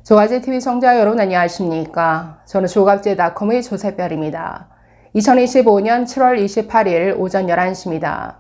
조가제TV 시청자 여러분 안녕하십니까? 저는 조갑제닷컴의 조세별입니다. 2025년 7월 28일 오전 11시입니다.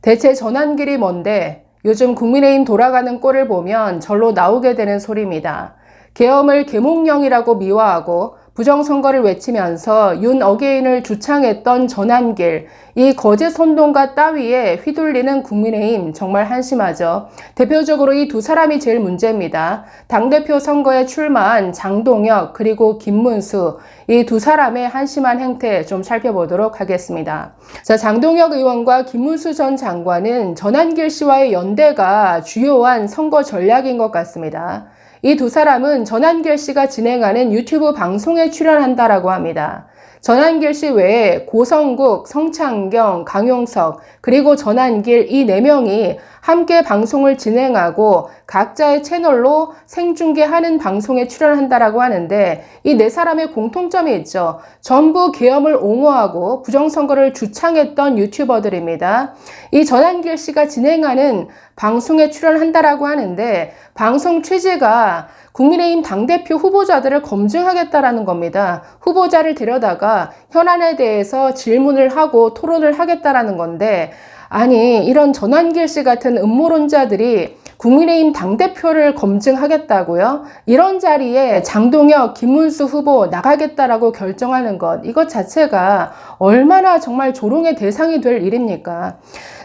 대체 전환길이 뭔데 요즘 국민의힘 돌아가는 꼴을 보면 절로 나오게 되는 소리입니다. 계엄을 계몽령이라고 미화하고 부정선거를 외치면서 윤 어게인을 주창했던 전환길, 이 거짓 선동가 따위에 휘둘리는 국민의힘 정말 한심하죠. 대표적으로 이 두 사람이 제일 문제입니다. 당대표 선거에 출마한 장동혁 그리고 김문수, 이 두 사람의 한심한 행태 좀 살펴보도록 하겠습니다. 자, 장동혁 의원과 김문수 전 장관은 전환길 씨와의 연대가 주요한 선거 전략인 것 같습니다. 이 두 사람은 전환길 씨가 진행하는 유튜브 방송에 출연한다라고 합니다. 전환길 씨 외에 고성국, 성창경, 강용석, 그리고 전환길 이 4명이 함께 방송을 진행하고 각자의 채널로 생중계하는 방송에 출연한다라고 하는데 이 4사람의 공통점이 있죠. 전부 계엄을 옹호하고 부정선거를 주창했던 유튜버들입니다. 이 전환길 씨가 진행하는 방송에 출연한다라고 하는데 방송 취지가 국민의힘 당대표 후보자들을 검증하겠다라는 겁니다. 후보자를 데려다가 현안에 대해서 질문을 하고 토론을 하겠다라는 건데, 아니 이런 전환길 씨 같은 음모론자들이 국민의힘 당대표를 검증하겠다고요? 이런 자리에 장동혁, 김문수 후보 나가겠다라고 결정하는 것, 이것 자체가 얼마나 정말 조롱의 대상이 될 일입니까?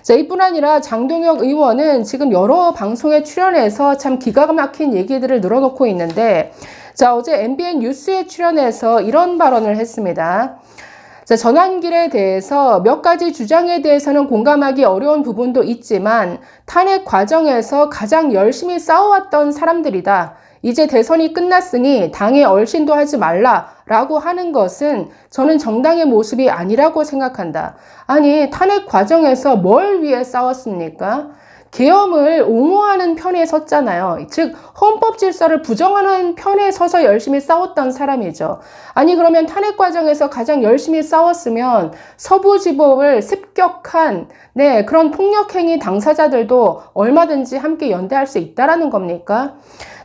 자, 이뿐 아니라 장동혁 의원은 지금 여러 방송에 출연해서 참 기가 막힌 얘기들을 늘어놓고 있는데, 자, 어제 MBN 뉴스에 출연해서 이런 발언을 했습니다. 자, 전환길에 대해서 몇 가지 주장에 대해서는 공감하기 어려운 부분도 있지만 탄핵 과정에서 가장 열심히 싸워왔던 사람들이다. 이제 대선이 끝났으니 당에 얼씬도 하지 말라라고 하는 것은 저는 정당의 모습이 아니라고 생각한다. 아니, 탄핵 과정에서 뭘 위해 싸웠습니까? 계엄을 옹호하는 편에 섰잖아요. 즉 헌법 질서를 부정하는 편에 서서 열심히 싸웠던 사람이죠. 아니 그러면 탄핵 과정에서 가장 열심히 싸웠으면 서부지법을 습격한 그런 폭력행위 당사자들도 얼마든지 함께 연대할 수 있다라는 겁니까?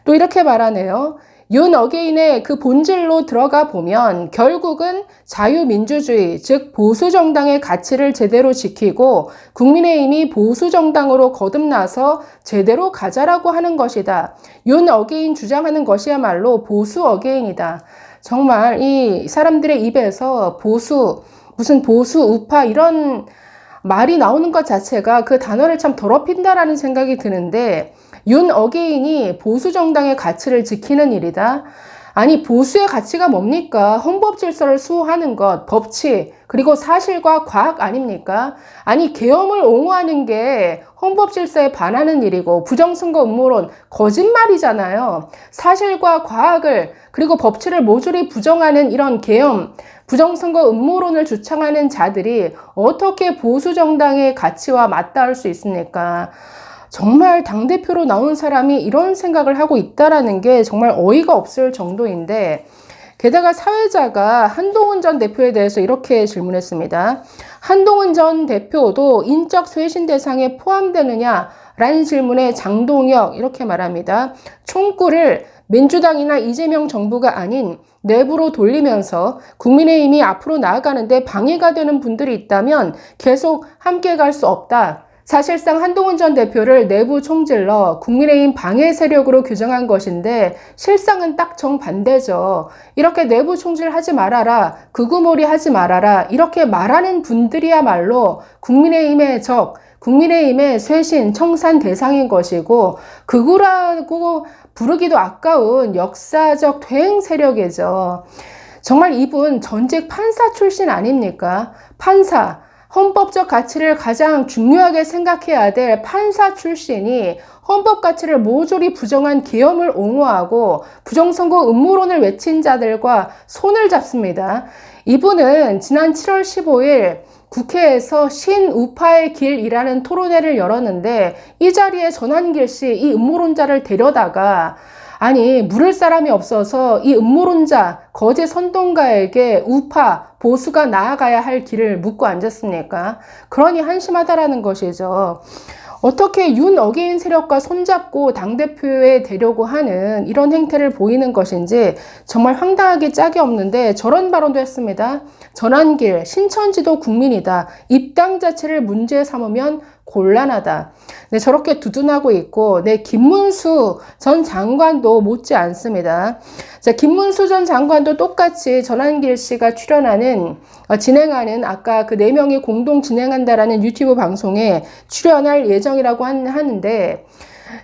또 이렇게 말하네요. 윤 어게인의 그 본질로 들어가 보면 결국은 자유민주주의, 즉 보수정당의 가치를 제대로 지키고 국민의힘이 보수정당으로 거듭나서 제대로 가자라고 하는 것이다. 윤 어게인 주장하는 것이야말로 보수 어게인이다. 정말 이 사람들의 입에서 보수, 무슨 보수 우파 이런 말이 나오는 것 자체가 그 단어를 참 더럽힌다라는 생각이 드는데, 윤 어게인이 보수 정당의 가치를 지키는 일이다. 아니 보수의 가치가 뭡니까? 헌법 질서를 수호하는 것, 법치, 그리고 사실과 과학 아닙니까? 아니 계엄을 옹호하는 게 헌법 질서에 반하는 일이고 부정선거 음모론 거짓말이잖아요. 사실과 과학을 그리고 법치를 모조리 부정하는 이런 계엄, 부정선거 음모론을 주창하는 자들이 어떻게 보수 정당의 가치와 맞닿을 수 있습니까? 정말 당대표로 나온 사람이 이런 생각을 하고 있다라는 게 정말 어이가 없을 정도인데, 게다가 사회자가 한동훈 전 대표에 대해서 이렇게 질문했습니다. 한동훈 전 대표도 인적 쇄신 대상에 포함되느냐라는 질문에 장동혁 이렇게 말합니다. 총구를 민주당이나 이재명 정부가 아닌 내부로 돌리면서 국민의힘이 앞으로 나아가는데 방해가 되는 분들이 있다면 계속 함께 갈 수 없다. 사실상 한동훈 전 대표를 내부 총질러 국민의힘 방해 세력으로 규정한 것인데 실상은 딱 정반대죠. 이렇게 내부 총질하지 말아라, 극우몰이 하지 말아라 이렇게 말하는 분들이야말로 국민의힘의 적, 국민의힘의 쇄신, 청산 대상인 것이고 극우라고 부르기도 아까운 역사적 퇴행 세력이죠. 정말 이분 전직 판사 출신 아닙니까? 판사. 헌법적 가치를 가장 중요하게 생각해야 될 판사 출신이 헌법 가치를 모조리 부정한 계엄을 옹호하고 부정선거 음모론을 외친 자들과 손을 잡습니다. 이분은 지난 7월 15일 국회에서 신우파의 길이라는 토론회를 열었는데 이 자리에 전환길 씨, 이 음모론자를 데려다가 아니 물을 사람이 없어서 이 음모론자, 거짓 선동가에게 우파, 보수가 나아가야 할 길을 묻고 앉았습니까? 그러니 한심하다라는 것이죠. 어떻게 윤 어게인 세력과 손잡고 당대표에 되려고 하는 이런 행태를 보이는 것인지 정말 황당하게 짝이 없는데 저런 발언도 했습니다. 전환길, 신천지도 국민이다. 입당 자체를 문제 삼으면 곤란하다. 네, 저렇게 두둔하고 있고, 네, 김문수 전 장관도 못지 않습니다. 자, 김문수 전 장관도 똑같이 전환길 씨가 진행하는 아까 그 4명이 공동 진행한다라는 유튜브 방송에 출연할 예정이라고 하는데,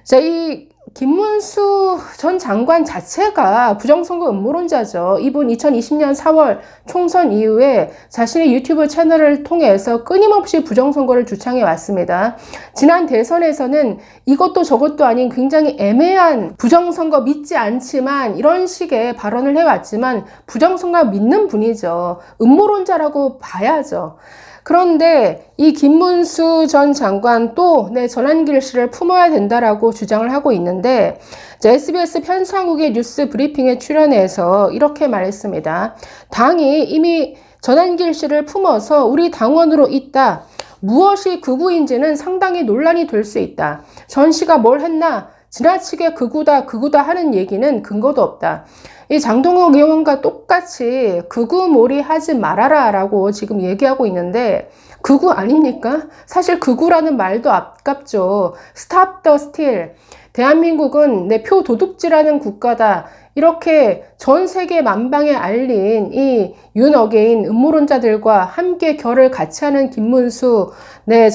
자, 이 김문수 전 장관 자체가 부정선거 음모론자죠. 이분 2020년 4월 총선 이후에 자신의 유튜브 채널을 통해서 끊임없이 부정선거를 주창해 왔습니다. 지난 대선에서는 이것도 저것도 아닌 굉장히 애매한 부정선거 믿지 않지만 이런 식의 발언을 해왔지만 부정선거 믿는 분이죠. 음모론자라고 봐야죠. 그런데 이 김문수 전 장관 또 전환길 씨를 품어야 된다라고 주장을 하고 있는데 SBS 편성국의 뉴스 브리핑에 출연해서 이렇게 말했습니다. 당이 이미 전환길 씨를 품어서 우리 당원으로 있다. 무엇이 극우인지는 상당히 논란이 될 수 있다. 전 씨가 뭘 했나? 지나치게 극우다 하는 얘기는 근거도 없다. 이 장동혁 의원과 똑같이 극우몰이 하지 말아라 라고 지금 얘기하고 있는데 극우 아닙니까? 사실 극우라는 말도 아깝죠. Stop the steal. 대한민국은 내 표 도둑질하는 국가다. 이렇게 전 세계 만방에 알린 이 윤 어게인 음모론자들과 함께 결을 같이 하는 김문수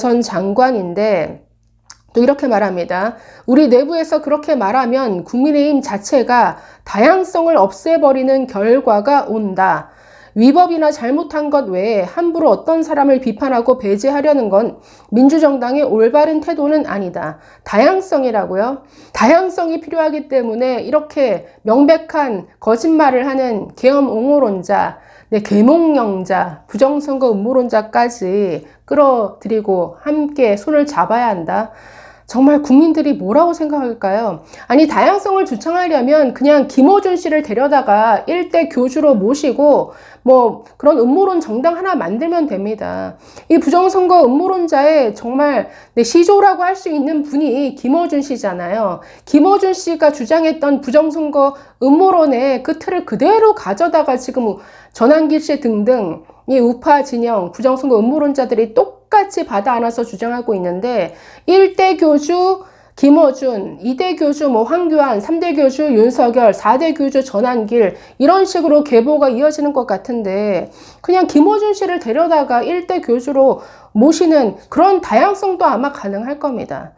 전 장관인데 또 이렇게 말합니다. 우리 내부에서 그렇게 말하면 국민의힘 자체가 다양성을 없애버리는 결과가 온다. 위법이나 잘못한 것 외에 함부로 어떤 사람을 비판하고 배제하려는 건 민주정당의 올바른 태도는 아니다. 다양성이라고요? 다양성이 필요하기 때문에 이렇게 명백한 거짓말을 하는 계엄 옹호론자, 계몽령자, 부정선거 음모론자까지 끌어들이고 함께 손을 잡아야 한다. 정말 국민들이 뭐라고 생각할까요? 아니, 다양성을 주창하려면 그냥 김어준 씨를 데려다가 일대 교주로 모시고 그런 음모론 정당 하나 만들면 됩니다. 이 부정선거 음모론자의 정말 시조라고 할 수 있는 분이 김어준 씨잖아요. 김어준 씨가 주장했던 부정선거 음모론의 그 틀을 그대로 가져다가 지금 전환길 씨 등등 이 우파 진영 부정선거 음모론자들이 똑같이 받아 안아서 주장하고 있는데 1대 교주 김어준, 2대 교주 황교안, 3대 교주 윤석열, 4대 교주 전환길 이런 식으로 계보가 이어지는 것 같은데 그냥 김어준 씨를 데려다가 1대 교주로 모시는 그런 다양성도 아마 가능할 겁니다.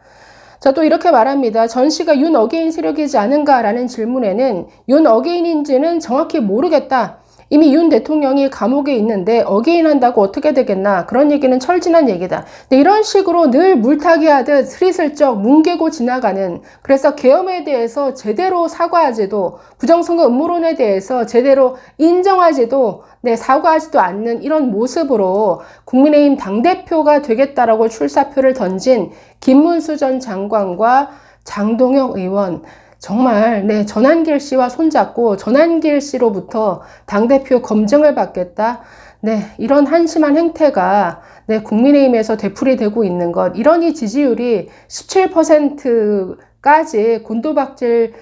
자, 또 이렇게 말합니다. 전 씨가 윤 어게인 세력이지 않은가라는 질문에는 윤 어게인인지는 정확히 모르겠다. 이미 윤 대통령이 감옥에 있는데 어게인 한다고 어떻게 되겠나. 그런 얘기는 철진한 얘기다. 이런 식으로 늘 물타기 하듯 스리슬쩍 뭉개고 지나가는, 그래서 계엄에 대해서 제대로 사과하지도, 부정선거 음모론에 대해서 제대로 인정하지도, 사과하지도 않는 이런 모습으로 국민의힘 당대표가 되겠다라고 출사표를 던진 김문수 전 장관과 장동혁 의원, 정말 전환길 씨와 손잡고 전환길 씨로부터 당대표 검증을 받겠다. 이런 한심한 행태가 국민의힘에서 되풀이되고 있는 것. 이러니 지지율이 17%까지 곤두박질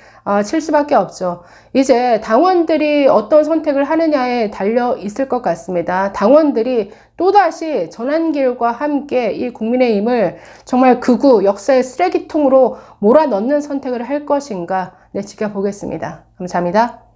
칠 수밖에 없죠. 이제 당원들이 어떤 선택을 하느냐에 달려 있을 것 같습니다. 당원들이 또다시 전환길과 함께 이 국민의힘을 정말 극우 역사의 쓰레기통으로 몰아넣는 선택을 할 것인가 지켜보겠습니다. 감사합니다.